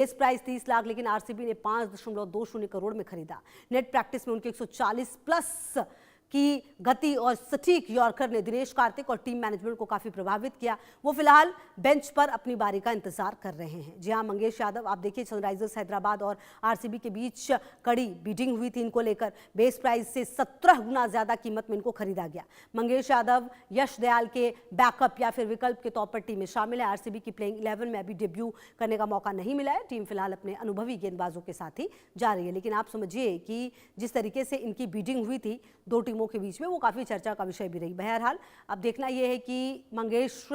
Base price 30 lakh, लेकिन RCB ने 5.20 करोड़ में खरीदा। नेट प्रैक्टिस में उनके 140 प्लस की गति और सटीक यॉर्कर ने दिनेश कार्तिक और टीम मैनेजमेंट को काफी प्रभावित किया। वो फिलहाल बेंच पर अपनी बारी का इंतजार कर रहे हैं। जी हां, मंगेश यादव, आप देखिए सनराइजर्स हैदराबाद और आरसीबी के बीच कड़ी बीटिंग हुई थी इनको लेकर। बेस प्राइस से 17 गुना ज्यादा कीमत में इनको खरीदा गया। मंगेश यादव यश दयाल के बैकअप या फिर विकल्प के तौर पर टीम में शामिल है। आरसीबी की प्लेइंग 11 में अभी डेब्यू करने का मौका नहीं मिला है। टीम फिलहाल अपने अनुभवी गेंदबाजों के साथ ही जा रही है। लेकिन आप समझिए कि जिस तरीके से इनकी बीटिंग हुई थी दो टीमों के बीच में, वो काफी चर्चा का विषय भी रही। बहरहाल अब देखना यह है कि मंगेश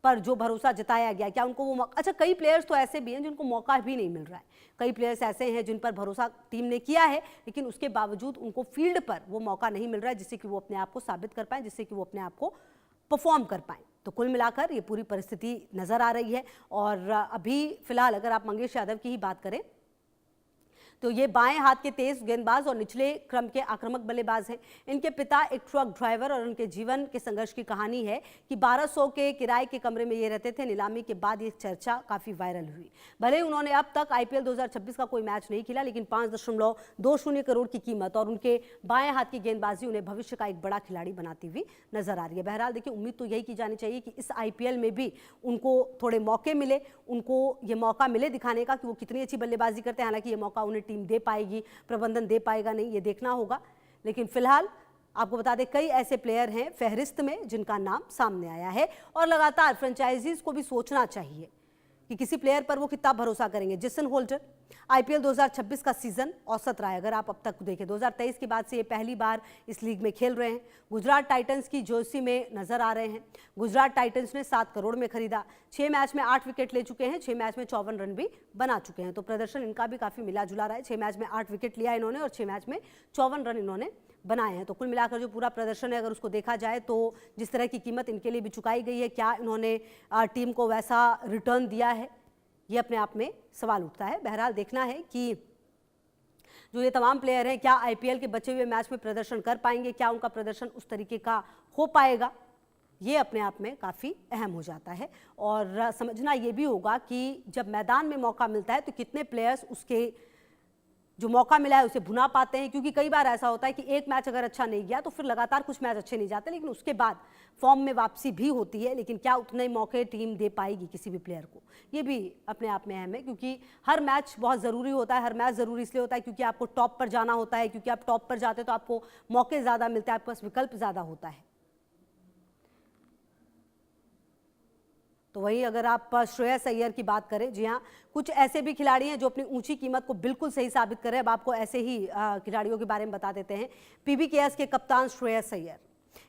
पर जो भरोसा जताया गया, क्या उनको वो अच्छा, कई प्लेयर्स तो ऐसे भी हैं जिनको मौका भी नहीं मिल रहा है। कई प्लेयर्स ऐसे हैं जिन पर भरोसा टीम ने किया है, लेकिन उसके बावजूद उनको फील्ड पर वो मौका नहीं मिल रहा है जिससे कि वो अपने आप को साबित कर पाए, जिससे कि वो अपने आप को परफॉर्म कर पाए। तो कुल मिलाकर ये पूरी परिस्थिति नजर आ रही है। और अभी फिलहाल अगर आप मंगेश यादव की ही बात करें तो ये बाएं हाथ के तेज गेंदबाज और निचले क्रम के आक्रामक बल्लेबाज हैं। इनके पिता एक ट्रक ड्राइवर और उनके जीवन के संघर्ष की कहानी है कि 1200 के किराए के कमरे में ये रहते थे। नीलामी के बाद ये चर्चा काफी वायरल हुई। भले उन्होंने अब तक आईपीएल 2026 का कोई मैच नहीं खेला, लेकिन 5.20 करोड़ की कीमत और उनके बाएं हाथ की गेंदबाजी उन्हें भविष्य का एक बड़ा खिलाड़ी बनाती हुई नजर आ रही है। बहरहाल देखिए, उम्मीद तो यही की जानी चाहिए कि इस आईपीएल में भी उनको थोड़े मौके मिले, उनको ये मौका मिले दिखाने का कि वो कितनी अच्छी बल्लेबाजी करते हैं। हालांकि ये मौका उन्हें टीम दे पाएगी, प्रबंधन दे पाएगा नहीं, ये देखना होगा। लेकिन फिलहाल आपको बता दें, कई ऐसे प्लेयर हैं फहरिस्त में जिनका नाम सामने आया है और लगातार फ्रेंचाइजीज को भी सोचना चाहिए कि किसी प्लेयर पर वो कितना भरोसा करेंगे। जेसन होल्डर आईपीएल 2026 का सीजन औसत रहा है। अगर आप अब तक देखें 2023 के बाद से ये पहली बार इस लीग में खेल रहे हैं। गुजरात टाइटंस की जर्सी में नजर आ रहे हैं। गुजरात टाइटंस ने 7 करोड़ में खरीदा। 6 मैच में 8 विकेट ले चुके हैं। 6 मैच में 54 रन भी बना चुके हैं। तो प्रदर्शन इनका भी काफी मिला जुला रहा है। 6 मैच में 8 विकेट लिया इन्होंने और 6 मैच में 54 रन इन्होंने बनाए हैं। तो कुल मिलाकर जो पूरा प्रदर्शन है, अगर उसको देखा जाए तो जिस तरह की कीमत इनके लिए भी चुकाई गई है, क्या इन्होंने टीम को वैसा रिटर्न दिया है, ये अपने आप में सवाल उठता है। बहरहाल देखना है कि जो ये तमाम प्लेयर हैं क्या आईपीएल के बचे हुए मैच में प्रदर्शन कर पाएंगे, क्या उनका प्रदर्शन उस तरीके का हो पाएगा, ये अपने आप में काफ़ी अहम हो जाता है। और समझना ये भी होगा कि जब मैदान में मौका मिलता है तो कितने प्लेयर्स उसके जो मौका मिला है उसे भुना पाते हैं। क्योंकि कई बार ऐसा होता है कि एक मैच अगर अच्छा नहीं गया तो फिर लगातार कुछ मैच अच्छे नहीं जाते, लेकिन उसके बाद फॉर्म में वापसी भी होती है। लेकिन क्या उतने मौके टीम दे पाएगी किसी भी प्लेयर को, ये भी अपने आप में अहम है। क्योंकि हर मैच बहुत ज़रूरी होता है। हर मैच ज़रूरी इसलिए होता है क्योंकि आपको टॉप पर जाना होता है। क्योंकि आप टॉप पर जाते हैं तो आपको मौके ज़्यादा मिलते हैं, आपके पास विकल्प ज़्यादा होता है। तो वही अगर आप श्रेयस अय्यर की बात करें, जी हाँ, कुछ ऐसे भी खिलाड़ी हैं जो अपनी ऊंची कीमत को बिल्कुल सही साबित कर रहे हैं। अब आपको ऐसे ही खिलाड़ियों के बारे में बता देते हैं। पीबीकेएस के कप्तान श्रेयस अय्यर,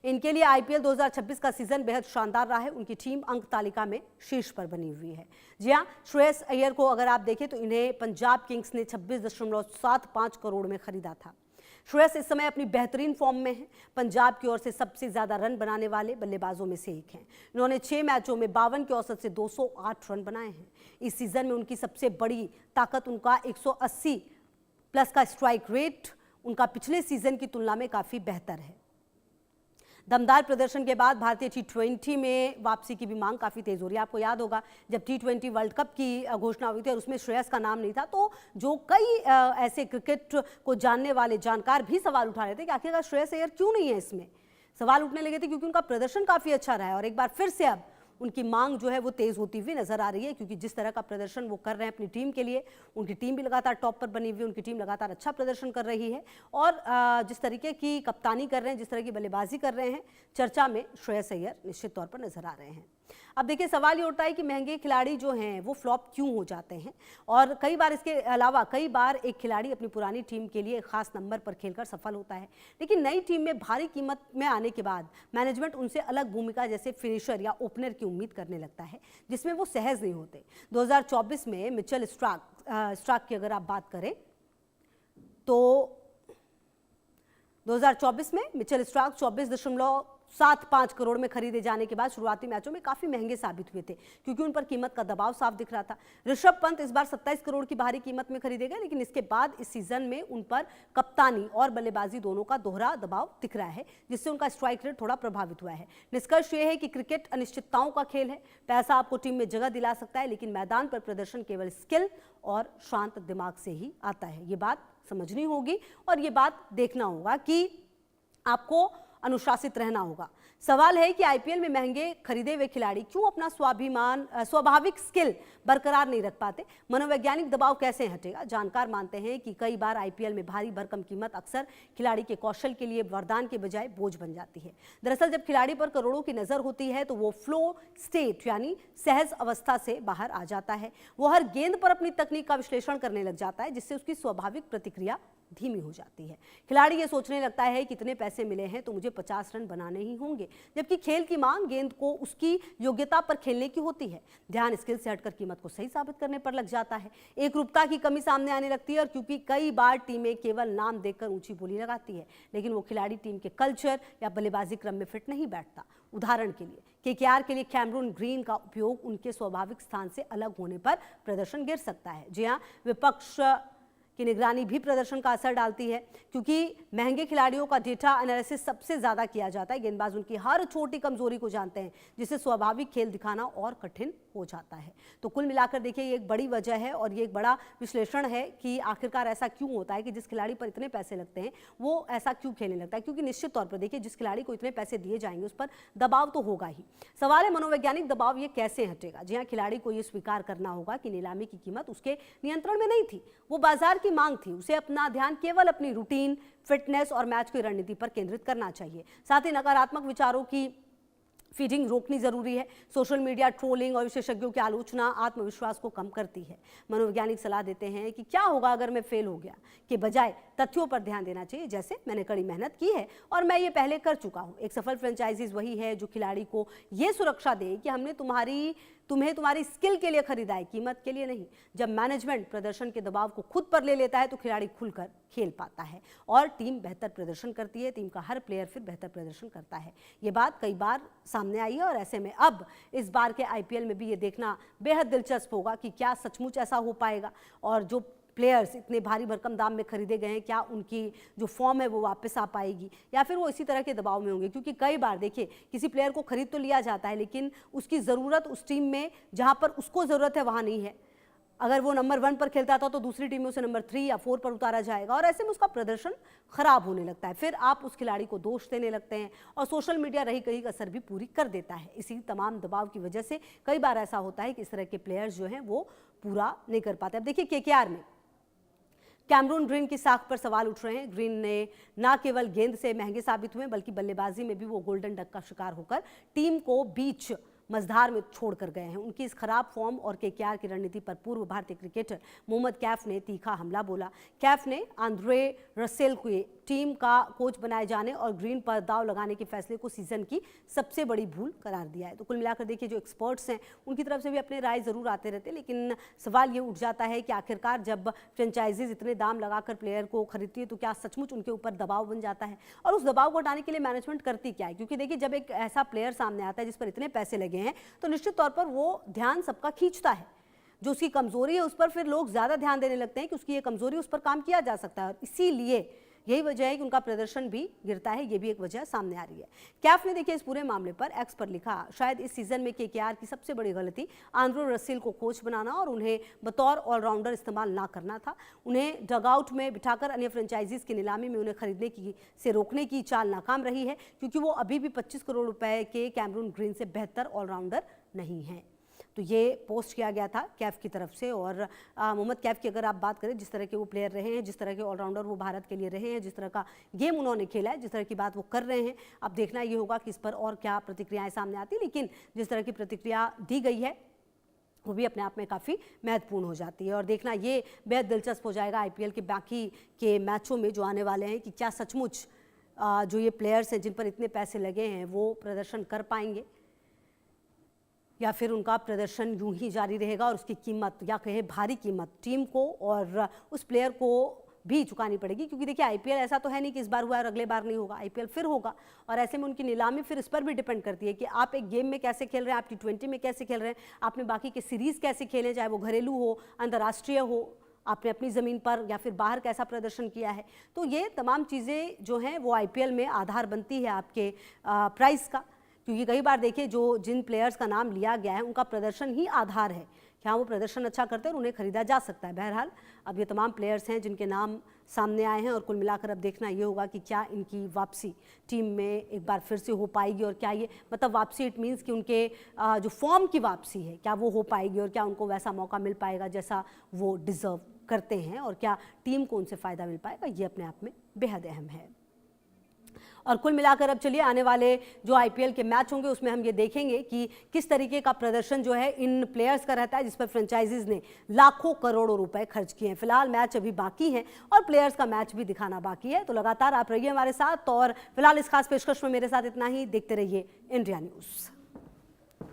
इनके लिए आईपीएल 2026 का सीजन बेहद शानदार रहा है। उनकी टीम अंक तालिका में शीर्ष पर बनी हुई है। जी हाँ, श्रेयस अय्यर को अगर आप देखें तो इन्हें पंजाब किंग्स ने 26.75 करोड़ में खरीदा था। श्रेयस इस समय अपनी बेहतरीन फॉर्म में है। पंजाब की ओर से सबसे ज्यादा रन बनाने वाले बल्लेबाजों में से एक हैं। इन्होंने 6 मैचों में 52 के औसत से 208 रन बनाए हैं। इस सीजन में उनकी सबसे बड़ी ताकत उनका 180 प्लस का स्ट्राइक रेट उनका पिछले सीजन की तुलना में काफी बेहतर है। दमदार प्रदर्शन के बाद भारतीय टी20 में वापसी की भी मांग काफ़ी तेज हो रही है। आपको याद होगा जब टी20 वर्ल्ड कप की घोषणा हुई थी और उसमें श्रेयस का नाम नहीं था, तो जो कई ऐसे क्रिकेट को जानने वाले जानकार भी सवाल उठा रहे थे कि आखिरकार श्रेयस अय्यर क्यों नहीं है इसमें। सवाल उठने लगे थे क्योंकि उनका प्रदर्शन काफ़ी अच्छा रहा है और एक बार फिर से अब उनकी मांग जो है वो तेज होती हुई नजर आ रही है। क्योंकि जिस तरह का प्रदर्शन वो कर रहे हैं अपनी टीम के लिए, उनकी टीम भी लगातार टॉप पर बनी हुई है, उनकी टीम लगातार अच्छा प्रदर्शन कर रही है और जिस तरीके की कप्तानी कर रहे हैं, जिस तरह की बल्लेबाजी कर रहे हैं, चर्चा में श्रेयस अय्यर निश्चित तौर पर नजर आ रहे हैं। अब देखिए, सवाल ये उठता है कि महंगे खिलाड़ी जो हैं वो फ्लॉप क्यों हो जाते हैं। और कई बार इसके अलावा कई बार एक खिलाड़ी अपनी पुरानी टीम के लिए एक खास नंबर पर खेलकर सफल होता है, लेकिन नई टीम में भारी कीमत में आने के बाद मैनेजमेंट उनसे अलग भूमिका जैसे फिनिशर या ओपनर की उम्मीद करने लगता है, जिसमें वो सहज नहीं होते। 2024 में मिचेल स्टार्क की अगर आप बात करें तो 2024 में मिचेल स्टार्क 7-5 करोड़ में खरीदे जाने के बाद शुरुआती मैचों में काफी महंगे साबित हुए थे, क्योंकि उन पर कीमत का दबाव साफ दिख रहा था। ऋषभ पंत इस बार 27 करोड़ की भारी कीमत में खरीदे गए, लेकिन इसके बाद इस सीजन में उन पर कप्तानी और बल्लेबाजी दोनों का दोहरा दबाव दिख रहा है, जिससे उनका स्ट्राइक रेट थोड़ा प्रभावित हुआ है। निष्कर्ष यह है कि क्रिकेट अनिश्चितताओं का खेल है। पैसा आपको टीम में जगह दिला सकता है, लेकिन मैदान पर प्रदर्शन केवल स्किल और शांत दिमाग से ही आता है। ये बात समझनी होगी और ये बात देखना होगा कि आपको अनुशासित रहना होगा। सवाल है कि आईपीएल में महंगे खरीदे हुए खिलाड़ी क्यों अपना स्वाभाविक स्किल बरकरार नहीं रख पाते। मनोवैज्ञानिक दबाव कैसे हटेगा। जानकार मानते हैं कि कई बार आईपीएल में भारी भरकम कीमत अक्सर खिलाड़ी के कौशल के लिए वरदान के बजाय बोझ बन जाती है। दरअसल जब खिलाड़ी पर करोड़ों की नजर होती है तो वो फ्लो स्टेट यानी सहज अवस्था से बाहर आ जाता है। वो हर गेंद पर अपनी तकनीक का विश्लेषण करने लग जाता है, जिससे उसकी स्वाभाविक प्रतिक्रिया धीमी हो जाती है। खिलाड़ी ये सोचने लगता है कि इतने पैसे मिले हैं तो मुझे 50 रन बनाने ही होंगे, जबकि खेल की मांग गेंद को उसकी योग्यता पर खेलने की होती है। ध्यान स्किल से हटकर कीमत को सही साबित करने पर लग जाता है। एक रूपता की कमी सामने आने लगती है, और क्योंकि कई बार टीमें केवल नाम देखकर ऊंची बोली लगाती है, लेकिन वो खिलाड़ी टीम के कल्चर या बल्लेबाजी क्रम में फिट नहीं बैठता। उदाहरण के लिए केकेआर के लिए कैमरून ग्रीन का उपयोग उनके स्वाभाविक स्थान से अलग होने पर प्रदर्शन गिर सकता है। जी हाँ, विपक्ष की निगरानी भी प्रदर्शन का असर डालती है, क्योंकि महंगे खिलाड़ियों का डेटा एनालिसिस सबसे ज्यादा किया जाता है। गेंदबाज उनकी हर छोटी कमजोरी को जानते हैं, जिससे स्वाभाविक खेल दिखाना और कठिन हो जाता है। तो कुल मिलाकर देखिए, ये एक बड़ी वजह है और ये एक बड़ा विश्लेषण है कि आखिरकार ऐसा क्यों होता है कि जिस खिलाड़ी पर इतने पैसे लगते हैं वो ऐसा क्यों खेलने लगता है। क्योंकि निश्चित तौर पर देखिए, जिस खिलाड़ी को इतने पैसे दिए जाएंगे उस पर दबाव तो होगा ही। सवाल है मनोवैज्ञानिक दबाव ये कैसे हटेगा। जी हाँ, खिलाड़ी को ये स्वीकार करना होगा कि नीलामी की कीमत उसके नियंत्रण में नहीं थी, वो बाजार की मांग थी। उसे अपना ध्यान केवल अपनी रूटीन, फिटनेस और मैच की रणनीति पर केंद्रित करना चाहिए। साथ ही नकारात्मक विचारों की फीडिंग रोकनी जरूरी है। सोशल मीडिया ट्रोलिंग और विशेषज्ञों की आलोचना आत्मविश्वास को कम करती है। मनोवैज्ञानिक सलाह देते हैं कि क्या होगा अगर मैं फेल हो गया, के बजाय तथ्यों पर ध्यान देना चाहिए, जैसे मैंने कड़ी मेहनत की है और मैं ये पहले कर चुका हूं। एक सफल फ्रेंचाइजीज वही है जो खिलाड़ी को ये सुरक्षा दे कि हमने तुम्हें तुम्हारी स्किल के लिए खरीदा है, कीमत के लिए नहीं। जब मैनेजमेंट प्रदर्शन के दबाव को खुद पर ले लेता है तो खिलाड़ी खुलकर खेल पाता है और टीम बेहतर प्रदर्शन करती है। टीम का हर प्लेयर फिर बेहतर प्रदर्शन करता है। ये बात कई बार सामने आई है और ऐसे में अब इस बार के आईपीएल में भी ये देखना बेहद दिलचस्प होगा कि क्या सचमुच ऐसा हो पाएगा और जो प्लेयर्स इतने भारी भरकम दाम में खरीदे गए हैं, क्या उनकी जो फॉर्म है वो वापस आ पाएगी या फिर वो इसी तरह के दबाव में होंगे। क्योंकि कई बार देखिए, किसी प्लेयर को खरीद तो लिया जाता है, लेकिन उसकी ज़रूरत उस टीम में जहाँ पर उसको ज़रूरत है वहाँ नहीं है। अगर वो नंबर 1 पर खेलता था तो दूसरी टीम में उसे नंबर 3 या 4 पर उतारा जाएगा और ऐसे में उसका प्रदर्शन खराब होने लगता है। फिर आप उस खिलाड़ी को दोष देने लगते हैं और सोशल मीडिया रही कहीं असर भी पूरी कर देता है। इसी तमाम दबाव की वजह से कई बार ऐसा होता है कि इस तरह के प्लेयर्स जो हैं वो पूरा नहीं कर पाते। अब देखिए, केकेआर में कैमरून ग्रीन की साख पर सवाल उठ रहे हैं। ग्रीन ने न केवल गेंद से महंगे साबित हुए, बल्कि बल्लेबाजी में भी वो गोल्डन डक का शिकार होकर टीम को बीच मझधार में छोड़कर गए हैं। उनकी इस खराब फॉर्म और केकेआर की रणनीति पर पूर्व भारतीय क्रिकेटर मोहम्मद कैफ ने तीखा हमला बोला। कैफ ने आंद्रे रसेल को टीम का कोच बनाए जाने और ग्रीन पर दाव लगाने के फैसले को सीजन की सबसे बड़ी भूल करार दिया है। तो कुल मिलाकर देखिए, जो एक्सपर्ट्स हैं उनकी तरफ से भी अपने राय जरूर आते रहते हैं, लेकिन सवाल ये उठ जाता है कि आखिरकार जब फ्रेंचाइजीज इतने दाम लगाकर प्लेयर को खरीदती है तो क्या सचमुच उनके ऊपर दबाव बन जाता है और उस दबाव को हटाने के लिए मैनेजमेंट करती क्या है। क्योंकि देखिए, जब एक ऐसा प्लेयर सामने आता है जिस पर इतने पैसे लगे हैं तो निश्चित तौर पर वो ध्यान सबका खींचता है। जो उसकी कमजोरी है उस पर फिर लोग ज्यादा ध्यान देने लगते हैं कि उसकी ये कमजोरी, उस पर काम किया जा सकता है और इसीलिए यही वजह है कि उनका प्रदर्शन भी गिरता है। ये भी एक वजह सामने आ रही है। कैफ ने देखिए इस पूरे मामले पर एक्स पर लिखा, शायद इस सीजन में केकेआर की सबसे बड़ी गलती आंद्रे रसेल को कोच बनाना और उन्हें बतौर ऑलराउंडर इस्तेमाल ना करना था। उन्हें डगआउट में बिठाकर अन्य फ्रेंचाइजीज की नीलामी में उन्हें खरीदने से रोकने की चाल नाकाम रही है, क्योंकि वो अभी भी 25 करोड़ रुपए के कैमरून ग्रीन से बेहतर ऑलराउंडर नहीं है। तो ये पोस्ट किया गया था कैफ की तरफ से। और मोहम्मद कैफ की अगर आप बात करें, जिस तरह के वो प्लेयर रहे हैं, जिस तरह के ऑलराउंडर वो भारत के लिए रहे हैं, जिस तरह का गेम उन्होंने खेला है, जिस तरह की बात वो कर रहे हैं, अब देखना ये होगा कि इस पर और क्या प्रतिक्रियाएं सामने आती। लेकिन जिस तरह की प्रतिक्रिया दी गई है वो भी अपने आप में काफ़ी महत्वपूर्ण हो जाती है और देखना ये बेहद दिलचस्प हो जाएगा आईपीएल के बाकी के मैचों में जो आने वाले हैं कि क्या सचमुच जो ये प्लेयर्स हैं जिन पर इतने पैसे लगे हैं वो प्रदर्शन कर पाएंगे या फिर उनका प्रदर्शन यूं ही जारी रहेगा और उसकी कीमत या कहे भारी कीमत टीम को और उस प्लेयर को भी चुकानी पड़ेगी, क्योंकि देखिए आईपीएल ऐसा तो है नहीं कि इस बार हुआ और अगले बार नहीं होगा, आईपीएल फिर होगा और ऐसे में उनकी नीलामी फिर इस पर भी डिपेंड करती है कि आप एक गेम में कैसे खेल रहे हैं, आप T20 में कैसे खेल रहे हैं, आपने बाकी के सीरीज़ कैसे खेले, चाहे वो घरेलू हो, अंतर्राष्ट्रीय हो, आपने अपनी ज़मीन पर या फिर बाहर कैसा प्रदर्शन किया है। तो ये तमाम चीज़ें जो हैं वो आईपीएल में आधार बनती है आपके प्राइस का, क्योंकि कई बार देखिए जो जिन प्लेयर्स का नाम लिया गया है उनका प्रदर्शन ही आधार है, क्या वो प्रदर्शन अच्छा करते हैं और उन्हें खरीदा जा सकता है। बहरहाल अब ये तमाम प्लेयर्स हैं जिनके नाम सामने आए हैं और कुल मिलाकर अब देखना ये होगा कि क्या इनकी वापसी टीम में एक बार फिर से हो पाएगी और क्या ये मतलब वापसी इट मीन्स कि उनके जो फॉर्म की वापसी है क्या वो हो पाएगी और क्या उनको वैसा मौका मिल पाएगा जैसा वो डिज़र्व करते हैं और क्या टीम को उनसे फ़ायदा मिल पाएगा, ये अपने आप में बेहद अहम है। और कुल मिलाकर अब चलिए आने वाले जो आईपीएल के मैच होंगे उसमें हम ये देखेंगे कि किस तरीके का प्रदर्शन जो है इन प्लेयर्स का रहता है जिस पर फ्रेंचाइजीज ने लाखों करोड़ों रुपए खर्च किए हैं। फिलहाल मैच अभी बाकी हैं और प्लेयर्स का मैच भी दिखाना बाकी है, तो लगातार आप रहिए हमारे साथ। और फिलहाल इस खास पेशकश में मेरे साथ इतना ही, देखते रहिए इंडिया न्यूज़।